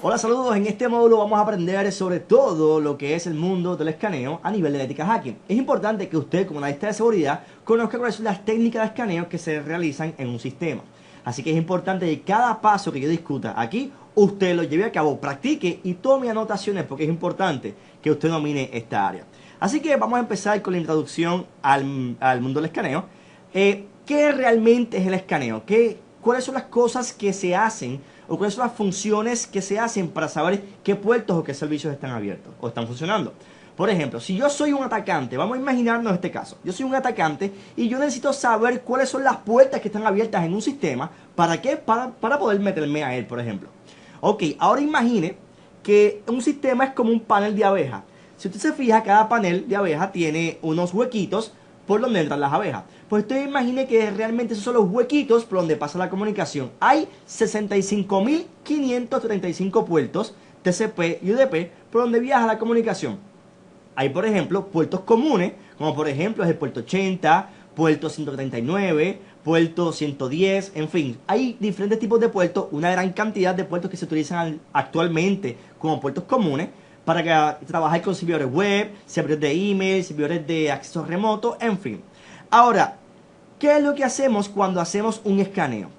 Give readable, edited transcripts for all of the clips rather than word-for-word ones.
Hola, saludos. En este módulo vamos a aprender sobre todo lo que es el mundo del escaneo a nivel de ética hacking. Es importante que usted, como analista de seguridad, conozca cuáles son las técnicas de escaneo que se realizan en un sistema. Así que es importante que cada paso que yo discuta aquí, usted lo lleve a cabo, practique y tome anotaciones porque es importante que usted domine esta área. Así que vamos a empezar con la introducción al mundo del escaneo. ¿Qué realmente es el escaneo? ¿Cuáles son las cosas que se hacen o cuáles son las funciones que se hacen para saber qué puertos o qué servicios están abiertos o están funcionando? Por ejemplo, si yo soy un atacante, vamos a imaginarnos este caso. Yo soy un atacante y yo necesito saber cuáles son las puertas que están abiertas en un sistema. ¿Para qué? Para poder meterme a él, por ejemplo. Ok, ahora imagine que un sistema es como un panel de abeja. Si usted se fija, cada panel de abeja tiene unos huequitos por donde entran las abejas. Pues usted imagine que realmente esos son los huequitos por donde pasa la comunicación. Hay 65.535 puertos TCP y UDP por donde viaja la comunicación. Hay, por ejemplo, puertos comunes, como por ejemplo es el puerto 80, puerto 139, puerto 110, en fin. Hay diferentes tipos de puertos, una gran cantidad de puertos que se utilizan actualmente como puertos comunes para trabajar con servidores web, servidores de email, servidores de acceso remoto, en fin. Ahora, ¿qué es lo que hacemos cuando hacemos un escaneo?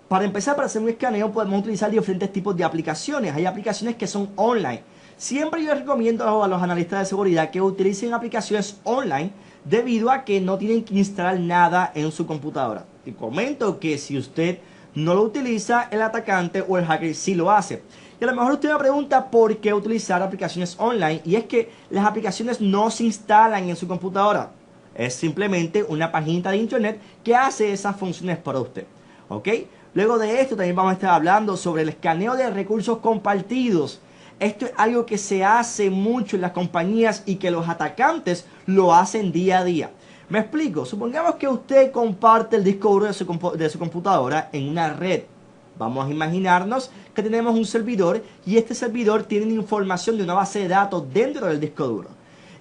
Para empezar, para hacer un escaneo podemos utilizar diferentes tipos de aplicaciones. Hay aplicaciones que son online. Siempre yo recomiendo a los analistas de seguridad que utilicen aplicaciones online debido a que no tienen que instalar nada en su computadora. Y comento que si usted no lo utiliza, el atacante o el hacker sí lo hace. Y a lo mejor usted me pregunta por qué utilizar aplicaciones online. Y es que las aplicaciones no se instalan en su computadora. Es simplemente una página de internet que hace esas funciones para usted. ¿Ok? Luego de esto también vamos a estar hablando sobre el escaneo de recursos compartidos. Esto es algo que se hace mucho en las compañías y que los atacantes lo hacen día a día. Me explico. Supongamos que usted comparte el disco duro de su computadora en una red. Vamos a imaginarnos que tenemos un servidor y este servidor tiene información de una base de datos dentro del disco duro.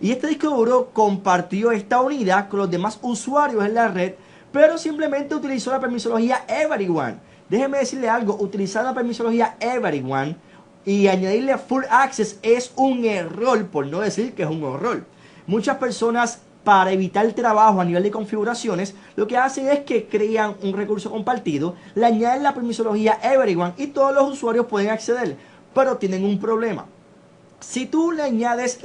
Y este disco duro compartió esta unidad con los demás usuarios en la red, pero simplemente utilizó la permisología Everyone. Déjeme decirle algo, utilizar la permisología Everyone y añadirle Full Access es un error, por no decir que es un horror. Muchas personas, para evitar el trabajo a nivel de configuraciones, lo que hacen es que crean un recurso compartido, le añaden la permisología Everyone y todos los usuarios pueden acceder, pero tienen un problema. Si tú le añades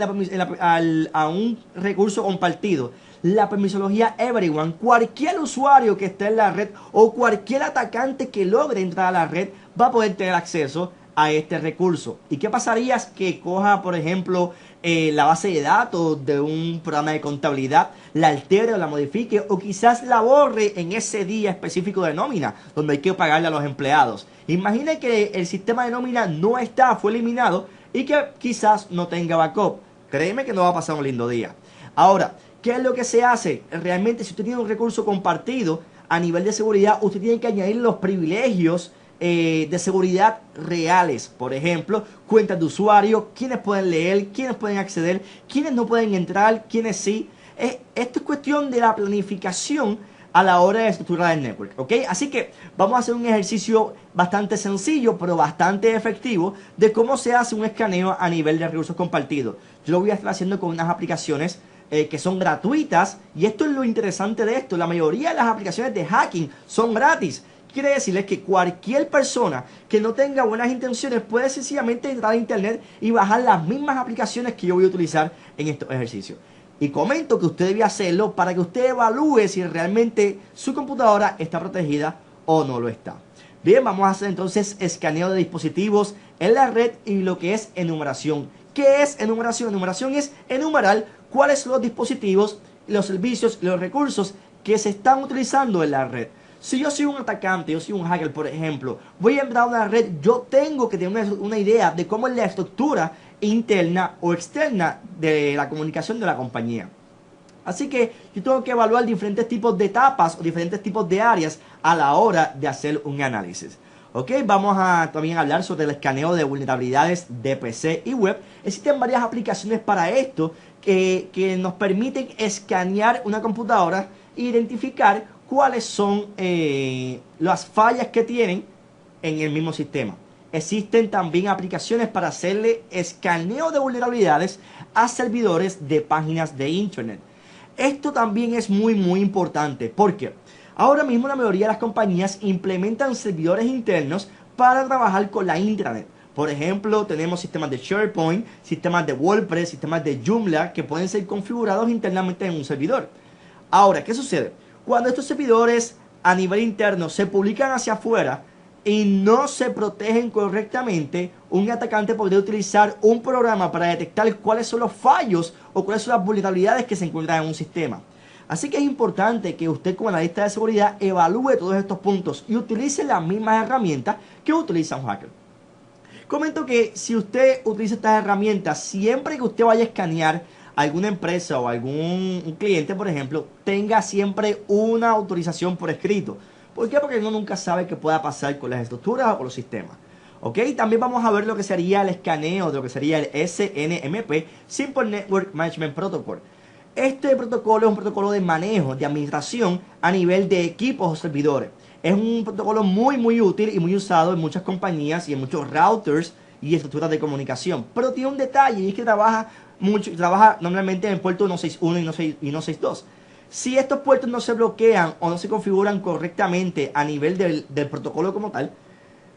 a un recurso compartido la permisología Everyone, cualquier usuario que esté en la red o cualquier atacante que logre entrar a la red va a poder tener acceso a este recurso. ¿Y qué pasaría si que coja, por ejemplo, la base de datos de un programa de contabilidad, la altere o la modifique o quizás la borre en ese día específico de nómina donde hay que pagarle a los empleados? Imagine que el sistema de nómina no está, fue eliminado y que quizás no tenga backup. Créeme que no va a pasar un lindo día. Ahora, ¿qué es lo que se hace? Realmente, si usted tiene un recurso compartido a nivel de seguridad, usted tiene que añadir los privilegios de seguridad reales. Por ejemplo, cuentas de usuario, quiénes pueden leer, quiénes pueden acceder, quiénes no pueden entrar, quiénes sí. Esto es cuestión de la planificación a la hora de estructurar el network, ¿ok? Así que vamos a hacer un ejercicio bastante sencillo, pero bastante efectivo, de cómo se hace un escaneo a nivel de recursos compartidos. Yo lo voy a estar haciendo con unas aplicaciones que son gratuitas, y esto es lo interesante de esto. La mayoría de las aplicaciones de hacking son gratis. Quiere decirles que cualquier persona que no tenga buenas intenciones puede sencillamente entrar a internet y bajar las mismas aplicaciones que yo voy a utilizar en estos ejercicios. Y comento que usted debe hacerlo para que usted evalúe si realmente su computadora está protegida o no lo está. Bien, vamos a hacer entonces escaneo de dispositivos en la red y lo que es enumeración. ¿Qué es enumeración? Enumeración es enumerar cuáles son los dispositivos, los servicios y los recursos que se están utilizando en la red. Si yo soy un atacante, yo soy un hacker, por ejemplo, voy a entrar a una red, yo tengo que tener una idea de cómo es la estructura interna o externa de la comunicación de la compañía. Así que yo tengo que evaluar diferentes tipos de etapas o diferentes tipos de áreas a la hora de hacer un análisis. Ok, vamos a también hablar sobre el escaneo de vulnerabilidades de PC y web. Existen varias aplicaciones para esto que nos permiten escanear una computadora e identificar cuáles son las fallas que tienen en el mismo sistema. existen también aplicaciones para hacerle escaneo de vulnerabilidades a servidores de páginas de internet. Esto también es muy importante porque ahora mismo la mayoría de las compañías implementan servidores internos para trabajar con la intranet. Por ejemplo, tenemos sistemas de SharePoint, sistemas de WordPress, sistemas de Joomla que pueden ser configurados internamente en un servidor. Ahora, ¿qué sucede? Cuando estos servidores a nivel interno se publican hacia afuera y no se protegen correctamente, un atacante podría utilizar un programa para detectar cuáles son los fallos o cuáles son las vulnerabilidades que se encuentran en un sistema. Así que es importante que usted como analista de seguridad evalúe todos estos puntos y utilice las mismas herramientas que utiliza un hacker. Comento que si usted utiliza estas herramientas, siempre que usted vaya a escanear alguna empresa o algún cliente, por ejemplo, tenga siempre una autorización por escrito. ¿Por qué? Porque uno nunca sabe qué pueda pasar con las estructuras o con los sistemas. ¿Ok? También vamos a ver lo que sería el escaneo de lo que sería el SNMP, Simple Network Management Protocol. Este protocolo es un protocolo de manejo, de administración a nivel de equipos o servidores. Es un protocolo muy útil y muy usado en muchas compañías y en muchos routers y estructuras de comunicación. Pero tiene un detalle y es que trabaja normalmente en el puerto 161 y 162. Si estos puertos no se bloquean o no se configuran correctamente a nivel del protocolo como tal,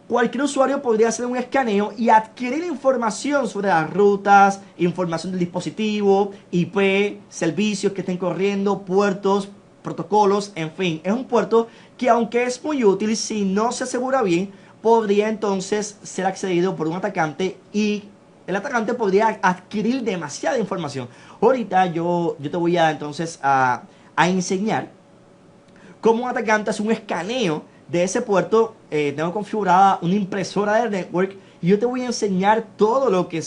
cualquier usuario podría hacer un escaneo y adquirir información sobre las rutas, información del dispositivo, IP, servicios que estén corriendo, puertos, protocolos, en fin. Es un puerto que, aunque es muy útil, si no se asegura bien, podría entonces ser accedido por un atacante y el atacante podría adquirir demasiada información. Ahorita yo te voy a entonces a enseñar cómo un atacante hace un escaneo de ese puerto. Tengo configurada una impresora de network y yo te voy a enseñar todo lo que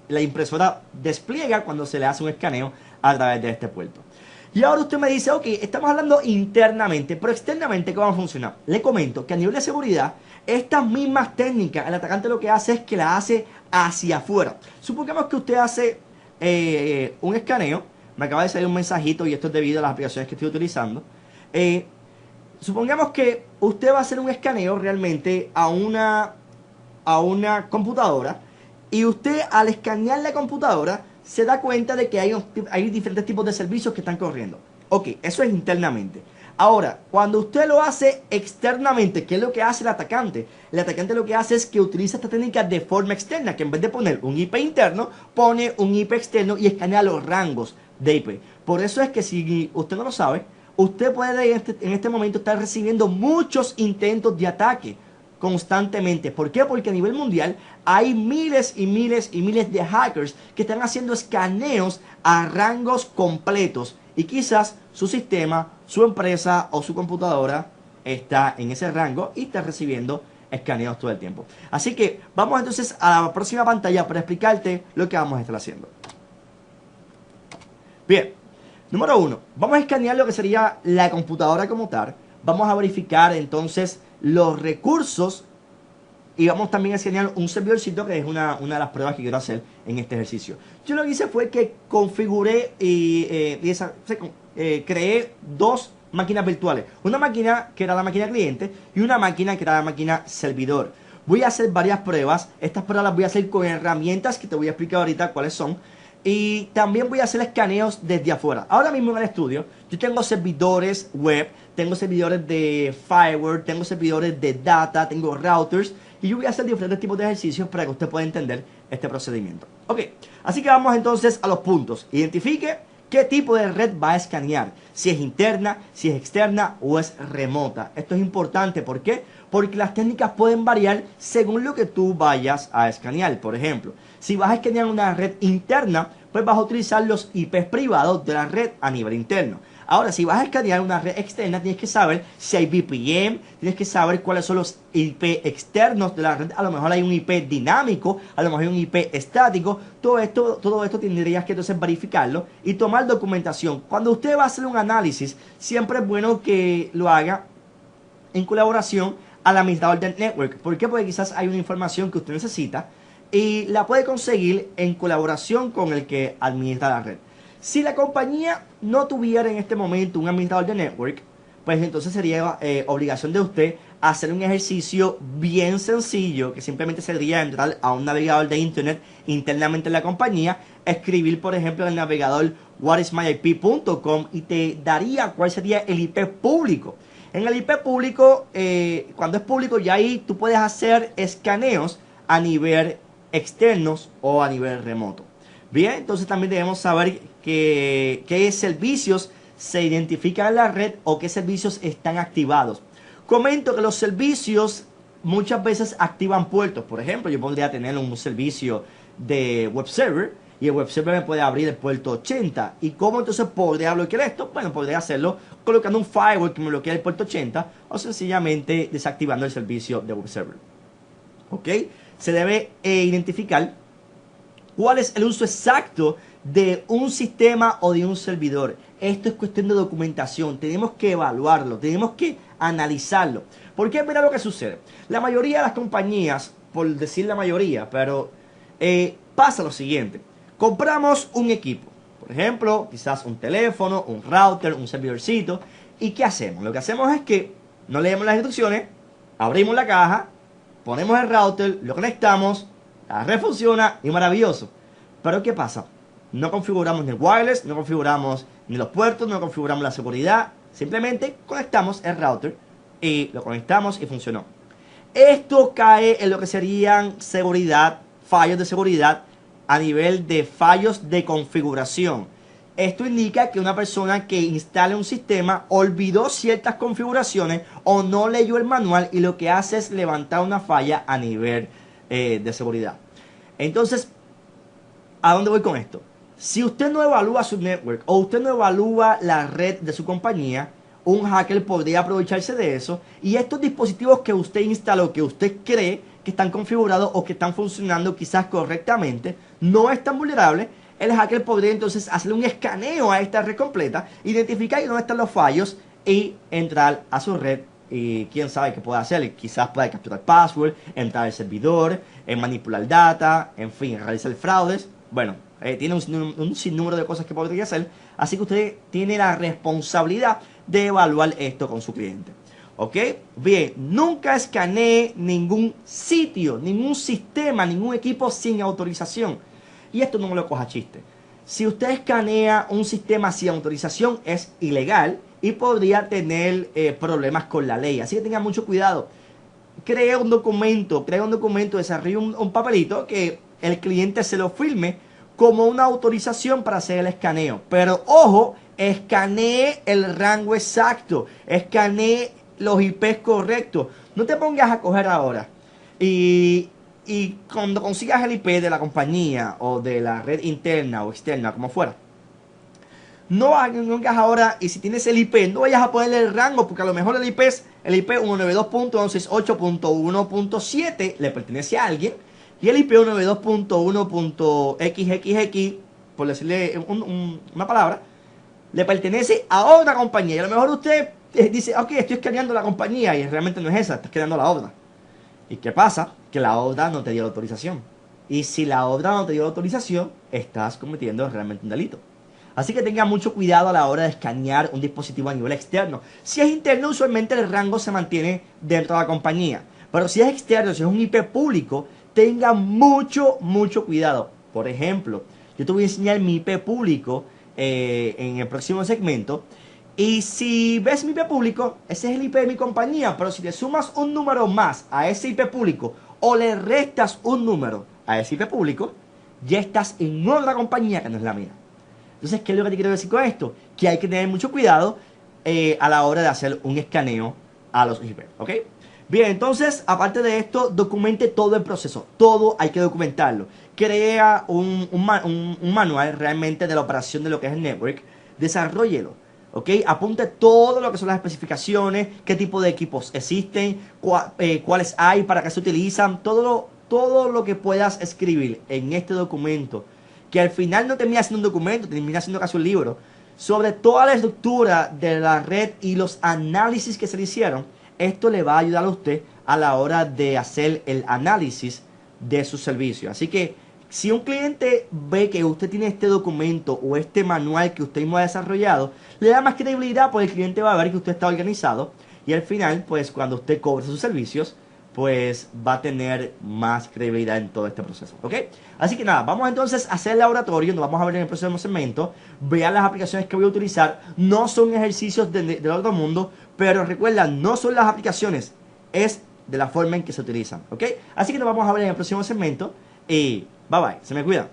la impresora despliega cuando se le hace un escaneo a través de este puerto. Y ahora usted me dice, ok, estamos hablando internamente, pero externamente, ¿cómo va a funcionar? Le comento que a nivel de seguridad, estas mismas técnicas, el atacante lo que hace es que la hace hacia afuera. Supongamos que usted hace un escaneo, me acaba de salir un mensajito y esto es debido a las aplicaciones que estoy utilizando. Supongamos que usted va a hacer un escaneo realmente a una computadora y usted al escanear la computadora se da cuenta de que hay diferentes tipos de servicios que están corriendo. Ok, eso es internamente. Ahora, cuando usted lo hace externamente, ¿qué es lo que hace el atacante? El atacante lo que hace es que utiliza esta técnica de forma externa, que en vez de poner un IP interno, pone un IP externo y escanea los rangos de IP. Por eso es que si usted no lo sabe, usted puede en este momento estar recibiendo muchos intentos de ataque constantemente. ¿Por qué? Porque a nivel mundial hay miles y miles de hackers que están haciendo escaneos a rangos completos y quizás su sistema, su empresa o su computadora está en ese rango y está recibiendo escaneos todo el tiempo. Así que vamos entonces a la próxima pantalla para explicarte lo que vamos a estar haciendo. Bien, número 1, vamos a escanear lo que sería la computadora como tal. Vamos a verificar entonces los recursos y vamos también a escanear un servidorcito que es una de las pruebas que quiero hacer en este ejercicio. Yo lo que hice fue que configuré creé dos máquinas virtuales. Una máquina que era la máquina cliente y una máquina que era la máquina servidor. Voy a hacer varias pruebas. Estas pruebas las voy a hacer con herramientas que te voy a explicar ahorita cuáles son. Y también voy a hacer escaneos desde afuera. Ahora mismo en el estudio yo tengo servidores web, tengo servidores de firewall, tengo servidores de data, tengo routers. Y yo voy a hacer diferentes tipos de ejercicios para que usted pueda entender este procedimiento. Ok, así que vamos entonces a los puntos. Identifique qué tipo de red va a escanear. Si es interna, si es externa o es remota. Esto es importante. ¿Por qué? Porque las técnicas pueden variar según lo que tú vayas a escanear. Por ejemplo, si vas a escanear una red interna, pues vas a utilizar los IPs privados de la red a nivel interno. Ahora, si vas a escanear una red externa, tienes que saber si hay VPN, tienes que saber cuáles son los IP externos de la red. A lo mejor hay un IP dinámico, a lo mejor hay un IP estático. Todo esto tendrías que entonces verificarlo y tomar documentación. Cuando usted va a hacer un análisis, siempre es bueno que lo haga en colaboración al administrador del network. ¿Por qué? Porque quizás hay una información que usted necesita y la puede conseguir en colaboración con el que administra la red. Si la compañía no tuviera en este momento un administrador de network, pues entonces sería obligación de usted hacer un ejercicio bien sencillo, que simplemente sería entrar a un navegador de internet internamente en la compañía, escribir por ejemplo en el navegador whatismyip.com y te daría cuál sería el IP público. En el IP público, cuando es público, ya ahí tú puedes hacer escaneos a nivel externos o a nivel remoto. Bien, entonces también debemos saber qué servicios se identifican en la red o qué servicios están activados. Comento que los servicios muchas veces activan puertos. Por ejemplo, yo podría tener un servicio de web server y el web server me puede abrir el puerto 80. ¿Y cómo entonces podría bloquear esto? Bueno, podría hacerlo colocando un firewall que me bloquee el puerto 80 o sencillamente desactivando el servicio de web server. ¿Ok? Se debe identificar cuál es el uso exacto de un sistema o de un servidor. Esto es cuestión de documentación. Tenemos que evaluarlo, tenemos que analizarlo. Porque mira lo que sucede. La mayoría de las compañías, por decir la mayoría, pero pasa lo siguiente. Compramos un equipo. Por ejemplo, quizás un teléfono, un router, un servidorcito. ¿Y qué hacemos? Lo que hacemos es que no leemos las instrucciones, abrimos la caja, ponemos el router, lo conectamos, la red funciona y maravilloso. Pero ¿qué pasa? No configuramos ni el wireless, no configuramos ni los puertos, no configuramos la seguridad. Simplemente conectamos el router y lo conectamos y funcionó. Esto cae en lo que serían seguridad, fallos de seguridad a nivel de fallos de configuración. Esto indica que una persona que instale un sistema olvidó ciertas configuraciones o no leyó el manual y lo que hace es levantar una falla a nivel de seguridad. Entonces, ¿a dónde voy con esto? Si usted no evalúa su network o usted no evalúa la red de su compañía, un hacker podría aprovecharse de eso y estos dispositivos que usted instaló, que usted cree que están configurados o que están funcionando quizás correctamente, no están vulnerables. El hacker podría entonces hacer un escaneo a esta red completa, identificar dónde están los fallos y entrar a su red. Y quién sabe qué puede hacer. Quizás pueda capturar password, entrar al servidor, manipular data, en fin, realizar fraudes. Bueno, tiene un sinnúmero de cosas que podría hacer. Así que usted tiene la responsabilidad de evaluar esto con su cliente. ¿Ok? Bien, nunca escanee ningún sitio, ningún sistema, ningún equipo sin autorización. Y esto no me lo coja chiste. Si usted escanea un sistema sin autorización es ilegal y podría tener problemas con la ley. Así que tenga mucho cuidado. Crea un documento, desarrolle un papelito que el cliente se lo firme como una autorización para hacer el escaneo. Pero ojo, escanee el rango exacto, escanee los IPs correctos. No te pongas a coger ahora y cuando consigas el IP de la compañía o de la red interna o externa, como fuera, no hagas ahora, y si tienes el IP, no vayas a ponerle el rango, porque a lo mejor el IP es el IP 192.168.1.7, le pertenece a alguien, y el IP 192.1.xxx, por decirle una palabra, le pertenece a otra compañía. Y a lo mejor usted dice, ok, estoy escaneando la compañía, y realmente no es esa, está escaneando la otra. ¿Y qué pasa? Que la obra no te dio la autorización. Y si la obra no te dio la autorización, estás cometiendo realmente un delito. Así que tenga mucho cuidado a la hora de escanear un dispositivo a nivel externo. Si es interno, usualmente el rango se mantiene dentro de la compañía. Pero si es externo, si es un IP público, tenga mucho cuidado. Por ejemplo, yo te voy a enseñar mi IP público en el próximo segmento. Y si ves mi IP público, ese es el IP de mi compañía. Pero si le sumas un número más a ese IP público o le restas un número a ese IP público, ya estás en otra compañía que no es la mía. Entonces, ¿qué es lo que te quiero decir con esto? Que hay que tener mucho cuidado a la hora de hacer un escaneo a los IP. ¿Ok? Bien, entonces, aparte de esto, documente todo el proceso. Todo hay que documentarlo. Crea un manual realmente de la operación de lo que es el network. Desarróllelo. ¿Ok? Apunte todo lo que son las especificaciones, qué tipo de equipos existen, cuáles hay, para qué se utilizan, todo lo que puedas escribir en este documento, que al final no termina siendo un documento, termina siendo casi un libro, sobre toda la estructura de la red y los análisis que se le hicieron. Esto le va a ayudar a usted a la hora de hacer el análisis de su servicio. Así que Si un cliente ve que usted tiene este documento o este manual que usted mismo ha desarrollado, le da más credibilidad porque el cliente va a ver que usted está organizado y al final, pues cuando usted cobre sus servicios, pues va a tener más credibilidad en todo este proceso, ¿ok? Así que nada, vamos entonces a hacer el laboratorio, nos vamos a ver en el próximo segmento, vean las aplicaciones que voy a utilizar, no son ejercicios del otro mundo, pero recuerda, no son las aplicaciones, es de la forma en que se utilizan, ¿ok? Así que nos vamos a ver en el próximo segmento y bye bye, se me cuida.